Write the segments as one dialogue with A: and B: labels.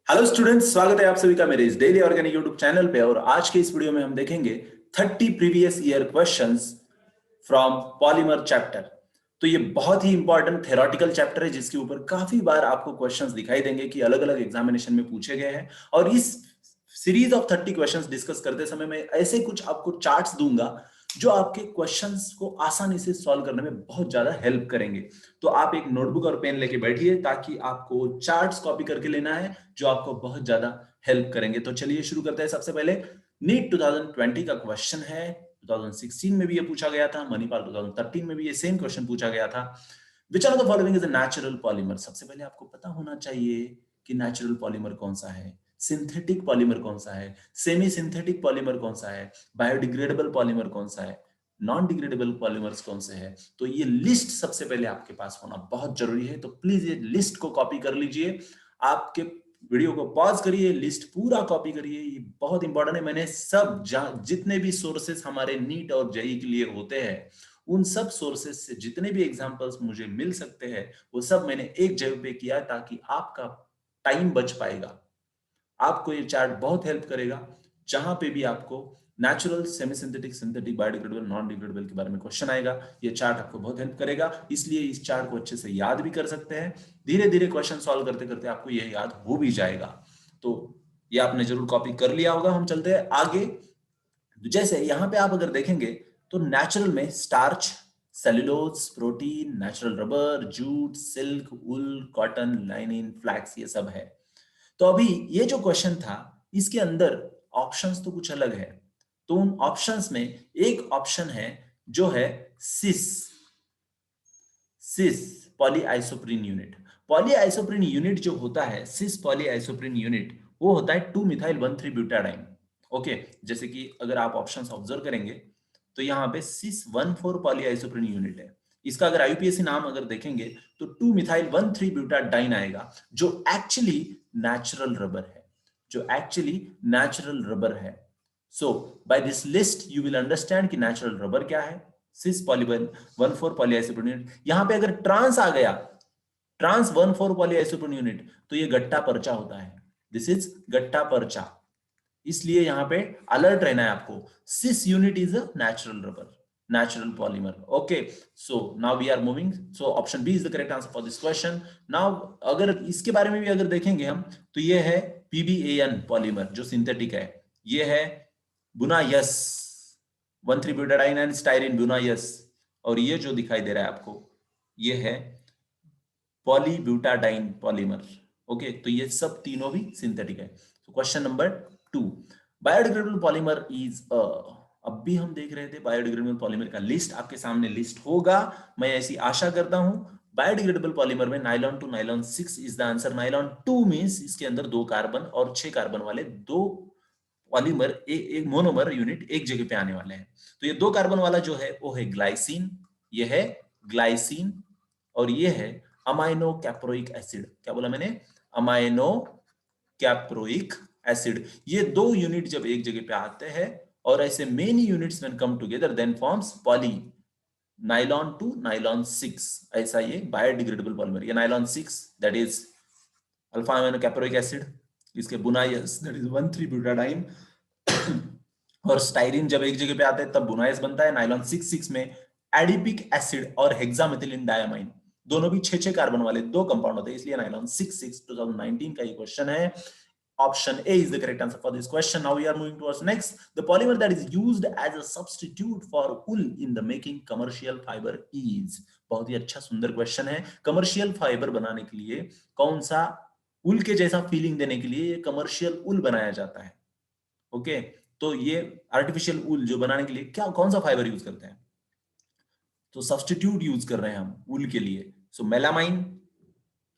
A: Hello students, स्वागत है आप सभी का मेरे इस डेली ऑर्गेनिक यूट्यूब चैनल पे। और आज के इस वीडियो में हम देखेंगे 30 previous year questions from polymer chapter. तो ये बहुत ही इंपॉर्टेंट थ्योरेटिकल चैप्टर है जिसके ऊपर काफी बार आपको क्वेश्चंस दिखाई देंगे कि अलग अलग एग्जामिनेशन में पूछे गए हैं। और इस सीरीज ऑफ 30 क्वेश्चंस डिस्कस करते समय मैं ऐसे कुछ आपको चार्ट्स दूंगा जो आपके क्वेश्चंस को आसानी से सॉल्व करने में बहुत ज्यादा हेल्प करेंगे। तो आप एक नोटबुक और पेन लेके बैठिए ताकि आपको चार्ट्स कॉपी करके लेना है जो आपको बहुत ज्यादा हेल्प करेंगे। तो चलिए शुरू करते हैं। सबसे पहले नीट 2020 का क्वेश्चन है। 2016 में भी ये पूछा गया था, मणिपाल 2013 में भी ये सेम क्वेश्चन पूछा गया था। विच of the following is a natural polymer? सबसे पहले आपको पता होना चाहिए कि नेचुरल पॉलीमर कौन सा है, सिंथेटिक पॉलीमर कौन सा है, सेमी सिंथेटिक पॉलीमर कौन सा है, बायोडिग्रेडेबल पॉलीमर कौन सा है, नॉन डिग्रेडेबल पॉलीमर्स कौन से हैं। तो ये लिस्ट सबसे पहले आपके पास होना बहुत जरूरी है। तो प्लीज ये लिस्ट को कॉपी कर लीजिए। आपके वीडियो को पॉज करिए, लिस्ट पूरा कॉपी करिए, ये बहुत इंपॉर्टेंट है। मैंने सब जितने भी सोर्सेस हमारे नीट और जेईई के लिए होते हैं उन सब सोर्सेस से जितने भी एग्जांपल्स मुझे मिल सकते हैं वो सब मैंने एक जगह पे किया ताकि आपका टाइम बच पाएगा। आपको ये चार्ट बहुत हेल्प करेगा। जहां पे भी आपको natural, semi synthetic, synthetic, biodegradable, non degradable के बारे में क्वेश्चन आएगा, ये चार्ट आपको बहुत हेल्प करेगा। इसलिए इस चार्ट को अच्छे से याद भी कर सकते हैं। धीरे धीरे क्वेश्चन सॉल्व करते करते आपको ये याद हो भी जाएगा। तो ये आपने जरूर कॉपी कर लिया होगा। हम चलते हैं आगे। जैसे यहां पे आप अगर देखेंगे तो नेचुरल में starch, cellulose, protein, natural rubber, jute, silk, wool, cotton, linen, flax, ये सब है। तो अभी ये जो क्वेश्चन था इसके अंदर ऑप्शंस तो कुछ अलग है। तो उन ऑप्शंस में एक ऑप्शन है जो है सिस सिस पॉलीआइसोप्रीन यूनिट। पॉलीआइसोप्रीन यूनिट जो होता है, सिस पॉलीआइसोप्रीन यूनिट, वो होता है 2 मिथाइल 1,3 ब्यूटाडाइन। ओके, जैसे कि अगर आप ऑप्शंस ऑब्जर्व करेंगे तो यहाँ पे सिस 1,4 पॉलीआइसोप्रीन यूनिट है। इसका अगर आईयूपीएसी नाम अगर देखेंगे तो 2 मिथाइल 1,3 ब्यूटाडाइन आएगा जो एक्चुअली नेचुरल रबर है, जो एक्चुअली नेचुरल रबर है। So by this list you will understand कि नेचुरल रबर क्या है। सिस पॉलीबन 1,4 पॉलीआइसोप्रीन यूनिट। यहां पे अगर ट्रांस आ गया, ट्रांस 1,4 पॉलीआइसोप्रीन यूनिट, तो ये गट्टा पर्चा होता है। दिस इज गट्टा पर्चा। इसलिए यहां पे अलर्ट रहना है आपको। Cis unit is a natural rubber, natural polymer. Okay, so now we are moving. So option B is the correct answer for this question. Now अगर इसके बारे में भी अगर देखेंगे हम तो ये है PBAN पॉलीमर जो सिंथेटिक है। ये है बुनायस 1,3 ब्यूटाडाइन एंड स्टाइरिन बुनायस। और ये जो दिखाई दे रहा है आपको ये है पॉलीब्यूटाडाइन पॉलीमर। ओके, तो ये सब तीनों भी सिंथेटिक है। तो question number 2, biodegradable polymer is a. अब भी हम देख रहे थे बायोडिग्रेडेबल पॉलीमर का लिस्ट आपके सामने लिस्ट होगा, मैं ऐसी आशा करता हूं। बायोडिग्रेडेबल पॉलीमर में nylon 2 nylon 6 is the answer. Nylon 2 means इसके अंदर 2 कार्बन और 6 कार्बन वाले 2 पॉलीमर, एक मोनोमर यूनिट एक जगह पे आने वाले हैं। तो ये 2 कार्बन वाला जो है वो है ग्लाइसिन, ये है ग्लाइसिन, और ये है अमाइनो कैप्रोइक एसिड। क्या बोला मैंने? Amino caproic acid. ये 2 यूनिट जब एक जगह पे आते हैं और ऐसे many units when come together then forms poly nylon 2 nylon 6। ऐसा ये बायोडिग्रेडेबल पॉलीमर। ये nylon 6 that is alpha amino caproic acid, इसके बुनायस दैट इज 1,3 ब्यूटाडाइन और स्टाइरिन जब एक जगह पे आते हैं तब बुनायस बनता है। नाइलॉन 6 में एडिपिक एसिड और हेक्सामेथिलीन डायमाइन, दोनों भी 6 कार्बन वाले 2 कंपाउंड होते हैं, इसलिए नाइलॉन 6 2019 का ये क्वेश्चन है। Option A is the correct answer for this question. Now we are moving towards next. The polymer that is used as a substitute for wool in the making commercial fiber is. बहुत ही अच्छा सुंदर question है। Commercial fibre बनाने के लिए कौन सा उल के जैसा फीलिंग देने के लिए कमर्शियल उल बनाया जाता है? ओके, तो ये आर्टिफिशियल उल जो बनाने के लिए क्या कौन सा फाइबर यूज करते हैं? तो सब्स्टिट्यूट यूज कर रहे हैं हम उल के लिए। सो मेलामाइन,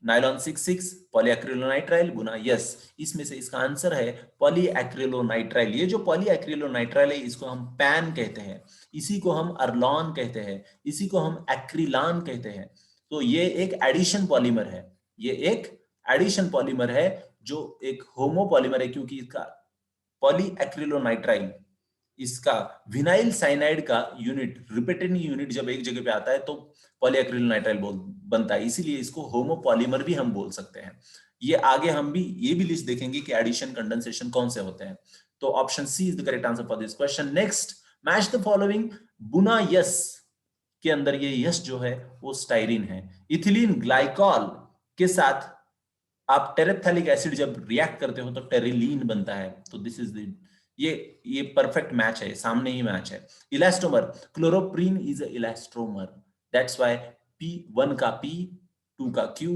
A: नाइलॉन 6 पॉलीएक्रिलोनाइट्राइल, गुना यस। इसमें से इसका आंसर है पॉलीएक्रिलोनाइट्राइल। ये जो पॉलीएक्रिलोनाइट्राइल है इसको हम पैन कहते हैं, इसी को हम अरलॉन कहते हैं, इसी को हम एक्रिलान कहते हैं। तो ये एक एडिशन पॉलीमर है, ये एक एडिशन पॉलीमर है जो एक होमो पॉलीमर है क्योंकि इसका पॉलीएक्रिलोनाइट्राइल इसका विनाइल साइनाइड का यूनिट, रिपीटेड यूनिट जब एक जगह पे आता है तो पॉलीएक्रिलनाइट्राइल बनता है, इसीलिए इसको होमोपॉलीमर भी हम बोल सकते हैं। ये आगे हम भी ये भी लिस्ट देखेंगे कि एडिशन कंडेंसेशन कौन से होते हैं। तो option C is the correct answer for this question. Next, match the following. Buna S के अंदर ये यस जो है वो स्टाइरिन है। इथिलीन ग्लाइकॉल के साथ आप टेरेप्थैलिक एसिड जब रिएक्ट करते हो तो टेरिलीन बनता है। तो दिस इज द ये परफेक्ट मैच है, सामने ही मैच है। Elastomer, chloroprene is elastomer, that's why P1 का P, 2 का Q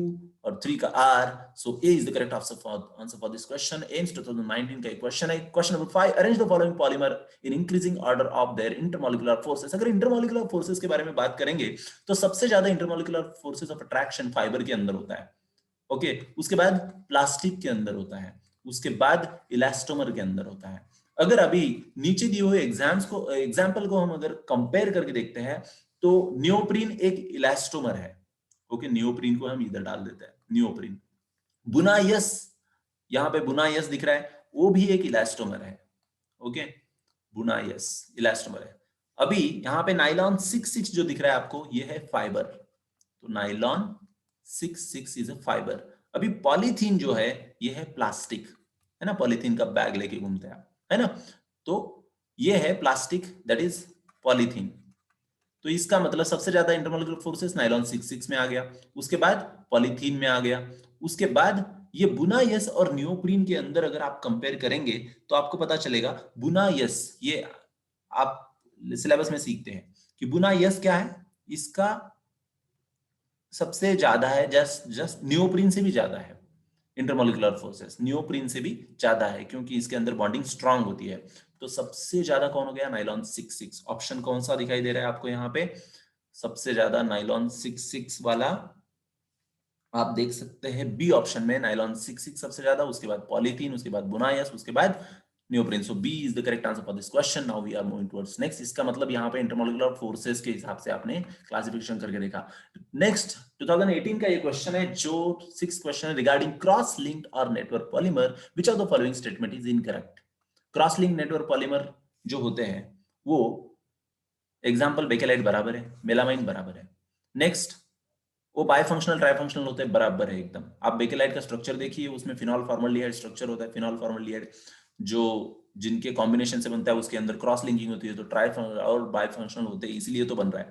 A: और 3 का R। So A is the correct answer for this question. AIIMS 2019 का एक क्वेश्चन है। Question number 5, arrange the following polymer in increasing order of their intermolecular forces. अगर intermolecular forces के बारे में बात करेंगे तो सबसे ज्यादा intermolecular forces of attraction fibre के अंदर होता है। ओके, उसके बाद प्लास्टिक के अंदर होता है, उसके बाद इलास्टोमर के अंदर होता है। अगर अभी नीचे दिए हुए एग्जाम्पल को हम अगर कंपेयर करके देखते हैं तो नियोप्रीन एक इलास्टोमर है। ओके, नियोप्रीन को हम इधर डाल देते हैं, नियोप्रीन। बुनायस, यहां पे बुनायस दिख रहा है, वो भी एक इलास्टोमर है। ओके, बुनायस इलास्टोमर है। अभी यहाँ पे नाइलॉन 6 जो दिख रहा है आपको, ये है फाइबर। तो नाइलॉन 6 इज अ फाइबर। अभी पॉलीथीन जो है ये है प्लास्टिक, है ना, पॉलीथीन का बैग लेके घूमते हैं आप, है ना। तो ये है प्लास्टिक, दैट इज पॉलीथीन। तो इसका मतलब सबसे ज्यादा इंटरमॉलिक्यूलर फोर्सेस नाइलॉन 6 में आ गया, उसके बाद पॉलीथीन में आ गया, उसके बाद ये बुनायस और नियोप्रीन के अंदर अगर आप कंपेयर करेंगे तो आपको पता चलेगा बुनायस, ये आप सिलेबस में सीखते हैं कि बुनायस क्या है, इसका सबसे ज्यादा है, जस्ट नियोप्रीन से भी ज्यादा है इंटरमॉलिक्यूलर फोर्सेस, नियोप्रीन से भी ज्यादा है क्योंकि इसके अंदर बॉन्डिंग स्ट्रांग होती है। तो सबसे ज्यादा कौन हो गया, नाइलॉन 6। ऑप्शन कौन सा दिखाई दे रहा है आपको यहाँ पे, सबसे ज्यादा नाइलॉन 6 वाला आप देख सकते हैं, बी ऑप्शन में नाइलॉन 6 सबसे ज्यादा, उसके बाद पॉलीथीन, उसके बाद बुनायस, उसके बाद neoprene. So B is the correct answer for this question. Now we are moving towards next. इसका मतलब यहाँ पे इंटरमॉलिक्यूलर फोर्सेस के हिसाब से आपने क्लासिफिकेशन करके देखा। नेक्स्ट 2018 का ये क्वेश्चन है, जो 6 क्वेश्चन है रिगार्डिंग क्रॉस लिंक्ड और network polymer, which of the following statement is incorrect. Cross link network polymer जो होते हैं वो एग्जांपल बेकेलाइट बराबर है, मेलामाइन बराबर है। नेक्स्ट, वो बायफंक्शनल ट्राइफंक्शनल होते हैं, बराबर है एकदम। आप बेकेलाइट का स्ट्रक्चर देखिए, उसमें फिनॉल फॉर्मल्डिहाइड स्ट्रक्चर होता है, फिनॉल फॉर्मल्डिहाइड जो जिनके कॉम्बिनेशन से बनता है उसके अंदर क्रॉस लिंकिंग होती है, तो ट्राई और बायफंक्शनल होते हैं, इसलिए तो बन रहा है।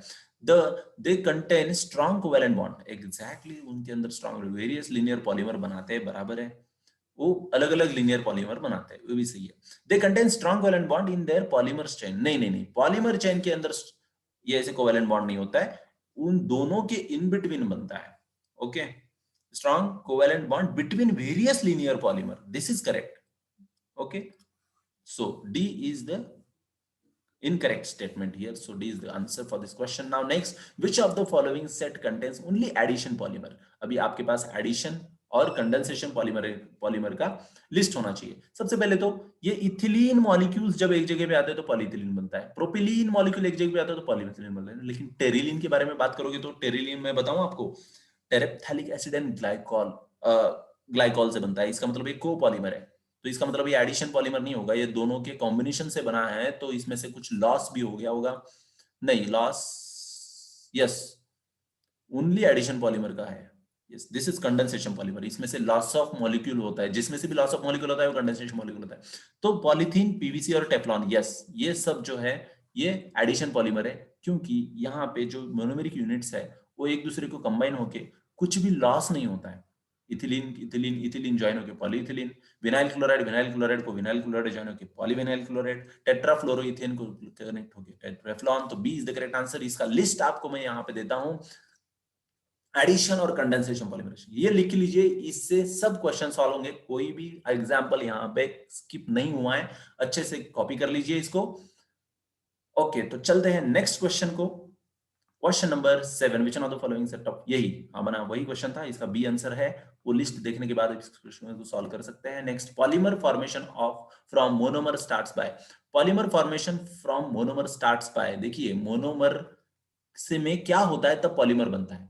A: They contain strong covalent bond, exactly उनके अंदर स्ट्रॉन्ग वेरियस लीनियर पॉलीमर बनाते हैं, बराबर है। वो अलग अलग लीनियर पॉलीमर बनाते हैं, वो भी सही है। They contain strong covalent bond in their polymer chain, नहीं नहीं नहीं, पॉलीमर चेन के अंदर ये ऐसे कोवेलेंट बॉन्ड नहीं होता है, उन दोनों के इन बिटवीन बनता है। Okay, strong covalent bond between various linear polymer, this is correct. Okay, so D is the incorrect statement here. So D is the answer for this question. Now next, which of the following set contains only addition polymer? अभी आपके पास addition और condensation polymer का list होना चाहिए। सबसे पहले तो ये इथिलीन मॉलिक्यूल्स जब एक जगह पे आते हैं तो पॉलीइथिलीन बनता है, प्रोपिलीन मॉलिक्यूल एक जगह पे आता है तो पॉलीमिथिलीन बनता है। लेकिन टेरिलीन के बारे में बात करोगे तो टेरिलीन मैं बताऊं आपको, टेरेप्थैलिक एसिड एंड ग्लाइकॉल से बनता है, इसका मतलब एक कोपॉलीमर है। तो इसका मतलब ये एडिशन पॉलीमर नहीं होगा, ये दोनों के कॉम्बिनेशन से बना है, तो इसमें से कुछ लॉस भी हो गया होगा, नहीं loss, yes only addition polymer का है। Yes, this is condensation polymer, इसमें से लॉस ऑफ मॉलिक्यूल होता है, जिसमें से भी लॉस ऑफ मॉलिक्यूल होता है वो कंडेंसेशन मॉलिक्यूल होता है। तो पॉलीथीन, पीवीसी और टेफ्लॉन, यस ये सब जो है ये एडिशन पॉलीमर है, क्योंकि यहाँ पे जो मोनोमेरिक यूनिट्स है वो एक दूसरे को कंबाइन होके कुछ भी लॉस नहीं होता है। इथिलीन इथिलीन इथिलीन ज्वाइन होकर पॉलीइथिलीन, विनाइल क्लोराइड को विनाइल क्लोराइड ज्वाइन होकर पॉलीविनाइल क्लोराइड, टेट्राफ्लोरोइथेन को कनेक्ट होकर टेट्राफ्लॉन। तो B is the correct answer. इसका लिस्ट आपको मैं यहाँ पे देता हूं, एडिशन और कंडेंसेशन पॉलीमरेशन, ये लिख लीजिए, इससे सब क्वेश्चन सॉल्व होंगे, कोई भी एग्जांपल यहाँ पे स्किप नहीं हुआ है, अच्छे से कॉपी कर लीजिए इसको। ओके, तो चलते हैं नेक्स्ट क्वेश्चन को। Question number 7, which one of the following set of, यही हमारा वही क्वेश्चन था, इसका बी आंसर है। वो लिस्ट देखने के बाद इस क्वेश्चन को सॉल्व कर सकते हैं। Next, polymer formation of from monomer starts by, polymer formation from monomer starts by, देखिए मोनोमर से में क्या होता है तब पॉलीमर बनता है,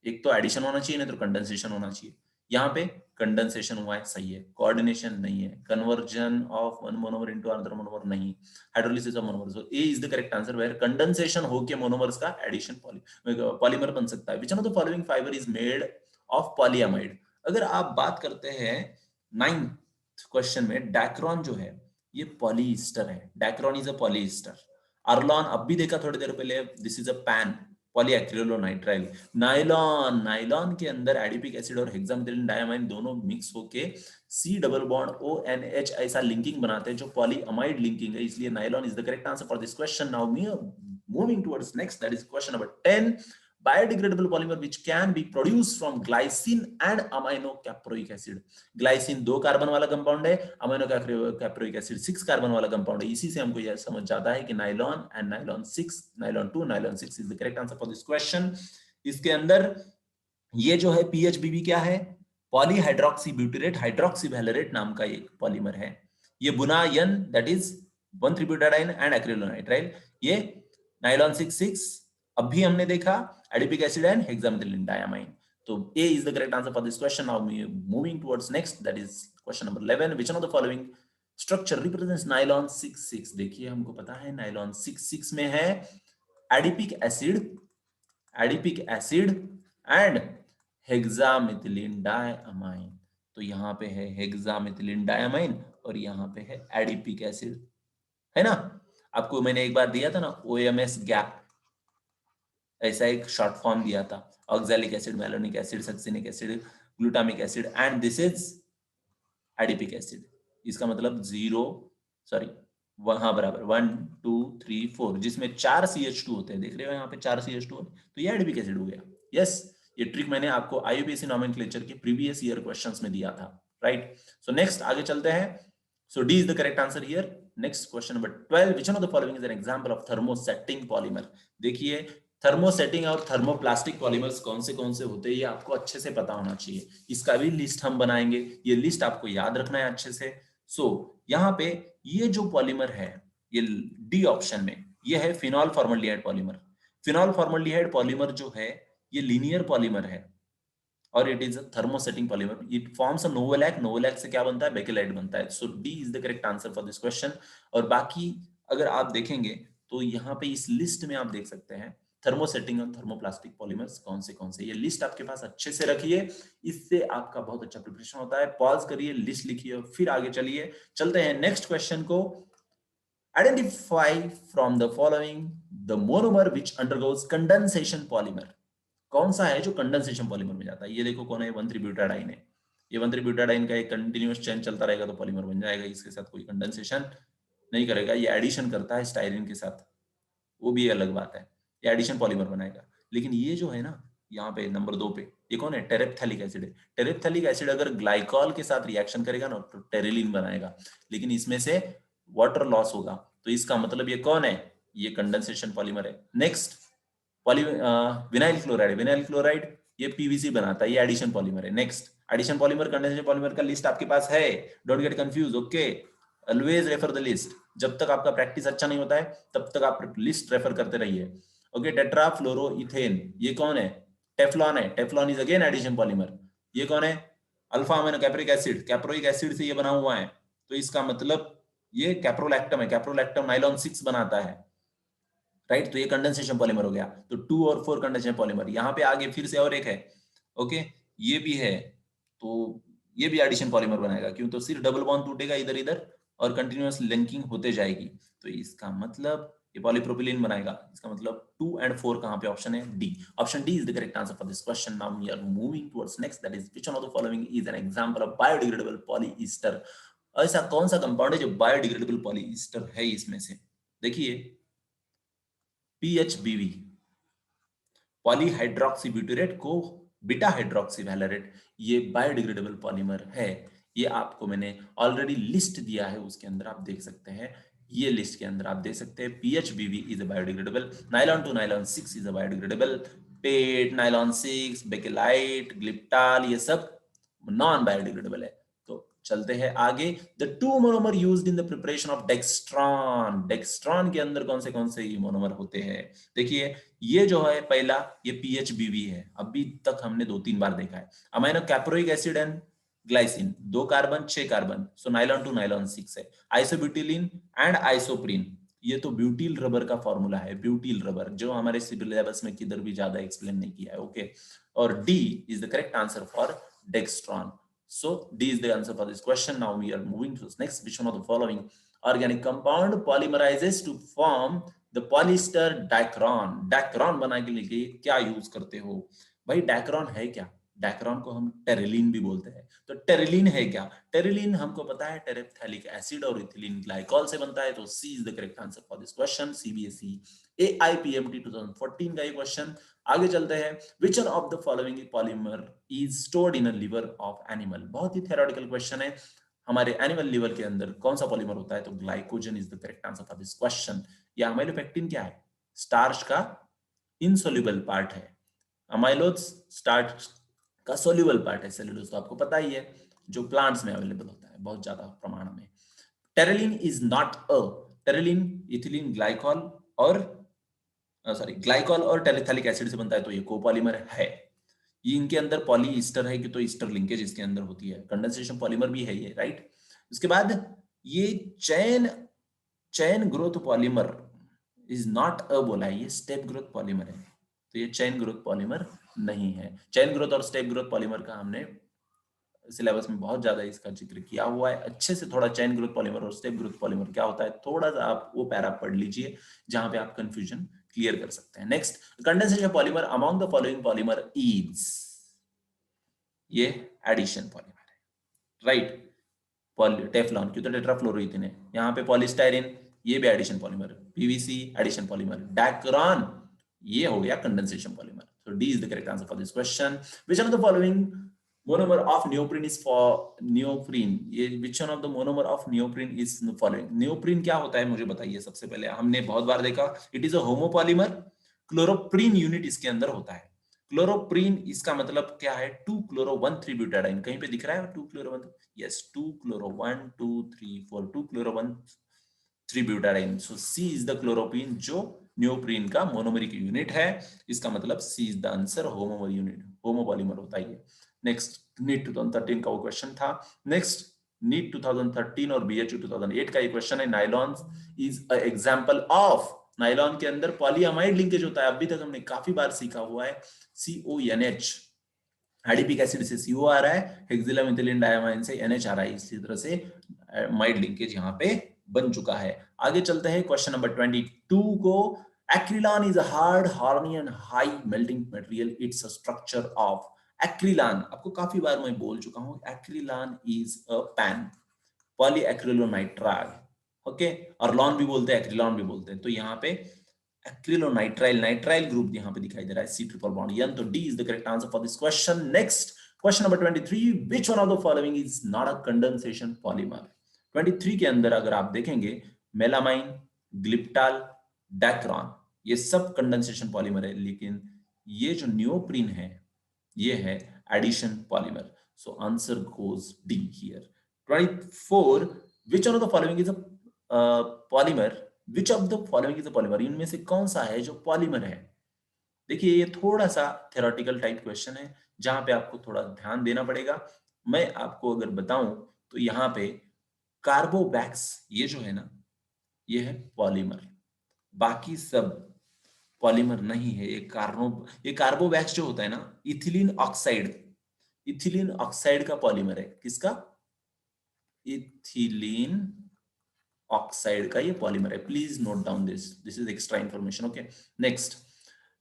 A: एक तो एडिशन होना चाहिए नहीं तो कंडेंसेशन होना चाहिए। यहाँ पे कंडेंसेशन हुआ है, सही है। कोऑर्डिनेशन नहीं है। Conversion of one monomer into another monomer नहीं। Hydrolysis of monomer, so A is the correct answer, where condensation होके मोनोमर्स का एडिशन पॉलीमर बन सकता है। Which of the following fibre is made of polyamide. अगर आप बात करते हैं 9th क्वेश्चन में, डैक्रॉन जो है ये पॉलीस्टर है। Dacron is a polyester. Orlon अब भी देखा थोड़ी देर पहले, this is a PAN polyacrylonitrile. Nylon, nylon के अंदर एडिपिक एसिड और हेक्सामेथिलीन डायमाइन दोनों मिक्स होके सी डबल बॉन्ड ONH ऐसा लिंकिंग बनाते हैं जो पॉलीअमाइड लिंकिंग है, इसलिए nylon is the correct answer for this question. Now moving towards next, that is question number 10। Biodegradable polymer which can be produced from glycine and amino caproic acid. Glycine 2 carbon वाला compound है, amino caproic acid 6 carbon वाला compound है। इसी से हमको यह समझ जाता है कि nylon and nylon 6, nylon 2, nylon 6 is the correct answer for this question. इसके अंदर ये जो है PHBB क्या है? पॉलीहाइड्रोक्सी ब्यूटेरेट हाइड्रोक्सी वैलेरेट नाम का एक पॉलीमर है। ये बुनायन दैट इज 1,3-ब्यूटाडाइन एंड एक्रिलोनाइट्राइल, ये नाइलॉन 6 अभी हमने देखा adipic acid and hexamethylene diamine. तो A is the correct answer for this question. Now moving towards next, that is question number 11. Which one of the following structure represents nylon 6,6? देखिए हमको पता है nylon 6,6 में है adipic acid and hexamethylene diamine. तो यहाँ पे है हेक्सामेथिलीन डायमाइन और यहाँ पे है एडिपिक एसिड, है ना। आपको मैंने एक बार दिया था ना OMS गैप, ऐसा एक शॉर्ट फॉर्म दिया था, oxalic acid, malonic acid, succinic acid, glutamic acid and this is adipic acid. इसका मतलब 0 सॉरी वहां बराबर 1 2 3 4 जिसमें 4 CH2 होते हैं, देख रहे हो यहाँ पे 4 CH2 तो ये एडिपिक एसिड हो गया। यस, ये ट्रिक मैंने आपको IUPAC नोमेनक्लेचर के प्रीवियस ईयर क्वेश्चंस में दिया था, राइट। सो नेक्स्ट आगे चलते हैं। सो D is the correct answer here. Next question number 12, which one of the following is an example of thermosetting polymer. देखिए थर्मोसेटिंग और थर्मोप्लास्टिक पॉलीमर्स कौन से होते हैं ये आपको अच्छे से पता होना चाहिए। इसका भी लिस्ट हम बनाएंगे, ये लिस्ट आपको याद रखना है अच्छे से। सो यहाँ पे ये जो पॉलीमर है, ये डी ऑप्शन में ये है phenol formaldehyde polymer. Phenol formaldehyde polymer जो है ये लीनियर पॉलीमर है और it is a thermosetting polymer. It forms a novolac, novolac से क्या बनता है? बेकेलाइट बनता है। So D is the correct answer for this question. और बाकी अगर आप देखेंगे तो यहाँ पे इस लिस्ट में आप देख सकते हैं थर्मोसेटिंग और थर्मोप्लास्टिक पॉलीमर्स कौन से। ये लिस्ट आपके पास अच्छे से रखिए, इससे आपका बहुत अच्छा प्रिपरेशन होता है। पॉज करिए, लिस्ट लिखिए और फिर आगे चलिए। चलते हैं नेक्स्ट क्वेश्चन को। Identify from the following the monomer which undergoes condensation polymer. कौन सा है जो कंडेंसेशन पॉलीमर में जाता है? ये देखो कौन है, 1,3-ब्यूटाडाइन है। ये 1,3-ब्यूटाडाइन का एक कंटिन्यूअस चेन चलता रहेगा तो पॉलीमर बन जाएगा, इसके साथ कोई कंडेंसेशन नहीं करेगा। ये एडिशन करता है स्टाइरिन के साथ, वो भी अलग बात है, ये एडिशन पॉलीमर बनाएगा। लेकिन ये जो है ना यहाँ पे नंबर 2 पे, ये कौन है? टेरेप्थेलिक एसिड है। टेरेप्थेलिक एसिड अगर ग्लाइकॉल के साथ रिएक्शन करेगा ना तो टेरेलिन बनाएगा, लेकिन इसमें से वाटर लॉस होगा, तो इसका मतलब ये कौन है? ये कंडेंसेशन पॉलीमर है। Next vinyl chloride. Vinyl chloride ये PVC बनाता है, ये एडिशन पॉलीमर है। Next addition polymer, condensation polymer का लिस्ट आपके पास है, don't get confuse, okay. Always refer the list. जब तक आपका प्रैक्टिस अच्छा नहीं होता है तब तक आप लिस्ट रेफर करते रहिए, ओके। टेट्राफ्लोरोइथेन ये कौन है? टेफ्लॉन है। Teflon is again addition polymer. ये कौन है? Alpha amino capric acid, caproic acid से ये बना हुआ है, तो इसका मतलब ये कैप्रोलैक्टम है। कैप्रोलैक्टम नाइलॉन 6 बनाता है, राइट। तो ये कंडेंसेशन पॉलीमर हो गया। तो 2 और 4 कंडेंसेशन पॉलीमर। यहाँ पे आगे फिर से और एक है, ओके, ये भी है, तो ये भी एडिशन पॉलीमर बनाएगा। क्यों? तो सिर्फ डबल बॉन्ड टूटेगा इधर इधर और कंटिन्यूअस लिंकिंग होते जाएगी, तो इसका मतलब ये पॉलीप्रोपिलीन बनाएगा। इसका मतलब 2 और 4 कहां पे? ऑप्शन है D. Option D is the correct answer for this question. Now we are moving towards next, that is which one of the following is an example of biodegradable polyester. ऐसा कौन सा कंपाउंड है जो biodegradable पॉलीईस्टर है? इसमें से देखिए PHBV, पॉलीहाइड्रोक्सीब्यूटेरेट को बीटा हाइड्रोक्सी वैलेरेट, ये बायोडिग्रेडेबल पॉलीमर है। ये आपको मैंने ऑलरेडी लिस्ट दिया है, उसके अंदर आप देख सकते हैं। ये लिस्ट के अंदर आप देख सकते हैं PHBV is a biodegradable, nylon 2 nylon 6 is a biodegradable, PET, nylon 6, Bakelite, glyptal ये सब नॉन बायोडिग्रेडेबल है। तो चलते हैं आगे। The 2 monomer used in the preparation of dextran. Dextran के अंदर कौन से मोनोमर होते हैं? देखिए ये जो है पहला, ये PHBV है, अभी तक हमने 2-3 बार देखा है। Amino caproic acid and glycine, 2 carbon 6 carbon, so nylon two nylon 6 है। आइसोब्यूटिलीन एंड आइसोप्रीन, ये तो ब्यूटील रबर का फॉर्मूला है, ब्यूटील रबर, जो हमारे सिलेबस में किधर भी ज्यादा एक्सप्लेन नहीं किया है, ओके। और D is the correct answer for dextran. So D is the answer for this question. Now we are moving to the next. Which one of the following organic compound polymerizes to form the polyester dacron? Dacron बनाने के लिए क्या use करते हो भाई? Dacron है क्या? Dacron को हम टेरिलीन भी बोलते हैं। तो टेरिलीन है क्या? टेरिलीन हमको पता है टेरेप्थैलिक एसिड और इथिलीन ग्लाइकॉल से बनता है, तो C is the correct answer for this question. CBSE AIPMT 2014 का ये क्वेश्चन। आगे चलते हैं। Which one of the following polymer is stored in a liver of animal? बहुत ही थ्योरेटिकल क्वेश्चन है। हमारे एनिमल लिवर के अंदर कौन सा पॉलीमर होता है? तो glycogen is the correct answer for this question. या अमाइलोपेक्टिन क्या है? स्टार्च का इनसोल्यूबल पार्ट है। अमाइलोज स्टार्च का सोल्यूबल पार्ट है। सेल्यूलोज तो आपको पता ही है, जो प्लांट्स में अवेलेबल होता है बहुत ज्यादा प्रमाण में। Terylene is not a, terylene ethylene glycol और सॉरी ग्लाइकॉल और टेरिथैलिक एसिड से बनता है, तो ये कोपॉलीमर है। ये इनके अंदर पॉली ईस्टर है कि तो ईस्टर लिंकेज इसके अंदर होती है। कंडेंसेशन पॉलीमर भी है ये, राइट। उसके बाद ये chain chain growth polymer is not a बोला है, ये स्टेप ग्रोथ पॉलीमर है, तो ये चैन ग्रोथ पॉलीमर नहीं है। चैन ग्रोथ और स्टेप ग्रोथ पॉलीमर का हमने सिलेबस में बहुत ज्यादा इसका जिक्र किया हुआ है। अच्छे से थोड़ा चैन ग्रोथ पॉलीमर और स्टेप ग्रोथ पॉलीमर क्या होता है थोड़ा सा आप वो पैरा पढ़ लीजिए, जहां पे आप कंफ्यूजन क्लियर कर सकते हैं। Next, condensation polymer among the following polymer is, ये एडिशन पॉलीमर है, राइट। टेफ्लॉन क्यों, तो टेट्राफ्लोरोइथिन है। यहाँ पे पॉलीस्टाइरिन, ये भी addition polymer. PVC addition polymer. Dacron ये हो गया condensation polymer. So D is the correct answer for this question. Which one of the following monomer of neoprene is for neoprene, ये which one of the monomer of neoprene is following? neoprene क्या होता है मुझे बताइए सबसे पहले। हमने बहुत बार देखा, it is a homopolymer. Chloroprene unit इसके अंदर होता है। क्लोरोप्रीन इसका मतलब क्या है? 2 क्लोरो 1 3 ब्यूटाडाइन, कहीं पे दिख रहा है 2 chloro 1? Yes, 2 chloro 1 2 3 4, 2 chloro 1 3 butadiene. So C is the chloroprene, जो नियोप्रीन का मोनोमरिक यूनिट है। इसका मतलब C is the answer, homomer unit, homopolymer होता है ये। नेक्स्ट, नीट 2013 का वो क्वेश्चन था। नेक्स्ट, नीट 2013 और बीएचयू 2008 का ये क्वेश्चन है। Nylon is a example of, nylon के अंदर पॉलीअमाइड लिंकेज होता है, अभी तक हमने काफी बार सीखा हुआ है। CONH, एडिपिक एसिड से CO आ रहा है, हेक्सिलामिथिलीन डायमाइन से NH आ रहा है, इसी तरह से अमाइड लिंकेज यहाँ पे बन चुका है। आगे चलते हैं क्वेश्चन नंबर 22 को। Acrilan is a hard, horny and high melting material, it's a structure of. Acrilan आपको काफी बार मैं बोल चुका हूं, Acrilan is a PAN polyacrylonitrile, okay. और लॉन भी बोलते हैं, एक्रिलॉन भी बोलते हैं। तो यहाँ पे एक्रिलोनाइट्राइल, नाइट्राइल ग्रुप यहाँ पे दिखाई दे रहा है, C ट्रिपल बॉन्ड N, तो D is the correct answer for this question. Next, question number 23, which one of the following is not a condensation polymer? 23 के अंदर अगर आप देखेंगे, मेलामाइन, ग्लिप्टाल, डैक्रॉन, ये सब कंडेंसेशन पॉलीमर है, लेकिन ये जो नियोप्रीन है ये है addition polymer. So answer goes D here. 24, which one of the following is a polymer? Which of the following is a polymer, इनमें से कौन सा है जो पॉलीमर है? देखिए ये थोड़ा सा थ्योरेटिकल टाइप क्वेश्चन है, जहां पे आपको थोड़ा ध्यान देना पड़ेगा। मैं आपको अगर बताऊं तो यहाँ पे कार्बोवैक्स, ये जो है ना, ये है पॉलीमर, बाकी सब पॉलीमर नहीं है। ये कार्बोवैक्स जो होता है ना, इथिलीन ऑक्साइड, इथिलीन ऑक्साइड का पॉलीमर है। किसका? इथिलीन ऑक्साइड का ये पॉलीमर है। Please note down this is extra information, okay. Next,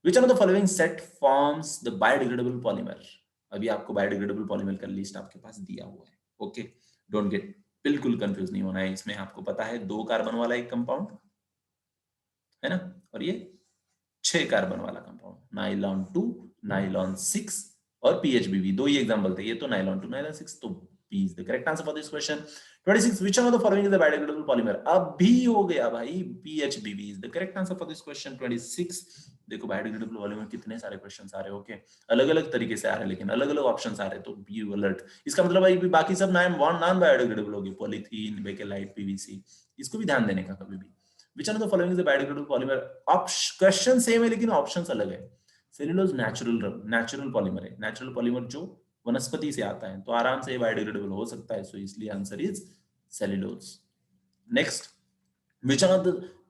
A: which one of the following set forms the biodegradable polymer? अभी आपको बायोडिग्रेडेबल पॉलीमर का लिस्ट आपके पास दिया हुआ है, ओके। डोंट गेट, बिल्कुल कंफ्यूज नहीं होना है इसमें। आपको पता है 2 कार्बन वाला एक कंपाउंड है ना, और ये 6 कार्बन वाला कंपाउंड, नाइलॉन 2, नाइलॉन 6 और PHBV, 2 ही एग्जांपल थे। ये तो नाइलॉन 2, नाइलॉन 6, तो P is the correct answer for this question. 26, which one of the following is the biodegradable polymer? अब भी हो गया भाई, PHBV is the correct answer for this question. 26, देखो बायोडिग्रेडेबल पॉलीमर कितने सारे क्वेश्चंस आ रहे हैं, ओके। अलग-अलग तरीके से आ रहे हैं, लेकिन अलग-अलग ऑप्शंस आ रहे हैं, तो बी अलर्ट। इसका मतलब भाई बाकी सब नॉन बायोडिग्रेडेबल होगी, पॉलीथीन, बेकेलाइट, PVC, इसको भी ध्यान देने का कभी भी। Which one of the following is a biodegradable polymer? Question same है लेकिन ऑप्शंस अलग है। सेल्यूलोज नेचुरल पॉलीमर है, नेचुरल पॉलीमर जो वनस्पति से आता है, तो आराम से बायोडिग्रेडेबल हो सकता है, सो इसलिए answer is cellulose. Next,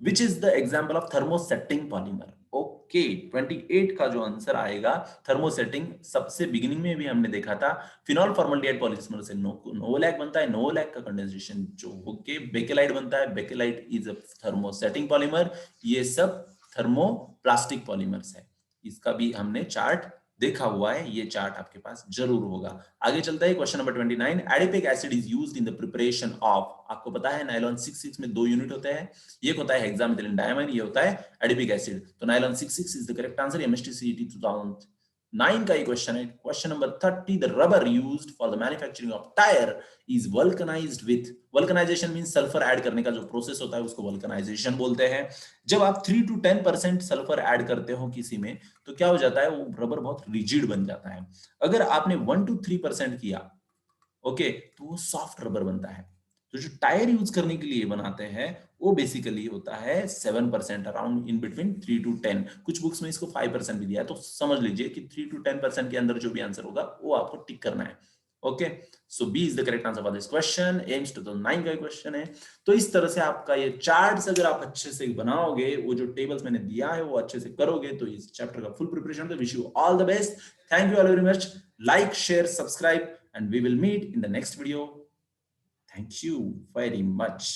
A: which is the example of thermosetting polymer? Okay, 28 का जो आंसर आएगा थर्मोसेटिंग, सबसे बिगिनिंग में भी हमने देखा था फिनॉल फॉर्मल्डिहाइड पॉलीमर से नोवोलैक बनता है, नोवोलैक का कंडेंसेशन जो होके बेकेलाइट बनता है, bakelite is a thermosetting polymer. ये सब थर्मोप्लास्टिक पॉलीमर्स है, इसका भी हमने चार्ट देखा हुआ है, ये चार्ट आपके पास जरूर होगा। आगे चलता है question number 29, adipic acid is used in the preparation of, आपको पता है नाइलॉन 66 में 2 यूनिट होते हैं, ये होता है हेक्सामेथिलीन डायमीन, ये होता है एडिपिक एसिड, तो nylon 66 is the correct answer. MST CET 2009 का ये क्वेश्चन है। Question number 30, the rubber used for the manufacturing of tyre is vulcanised with, vulcanisation means sulphur add करने का जो प्रोसेस होता है उसको वल्कनाइजेशन बोलते हैं। जब आप 3 to 10% सल्फर ऐड करते हो किसी में तो क्या हो जाता है, वो रबर बहुत रिजिड बन जाता है। अगर आपने 1 to 3% किया, ओके, तो वो सॉफ्ट रबर बनता है। तो जो टायर यूज करने के लिए बनाते हैं वो बेसिकली होता है 7%, अराउंड इन बिटवीन 3 to 10, कुछ बुक्स में इसको 5% भी दिया है, तो समझ लीजिए कि 3 to 10% के अंदर जो भी आंसर होगा वो आपको टिक करना है। Okay, so B is the correct answer for this question. AIIMS 2009 का क्वेश्चन है। तो इस तरह से आपका ये चार्ट्स अगर आप अच्छे से बनाओगे, वो जो टेबल्स मैंने दिया है वो अच्छे से करोगे, तो इस चैप्टर का फुल प्रिपरेशन, तो wish you all the best. Thank you all very much. Like, share, subscribe, and we will meet in the next video. Thank you very much.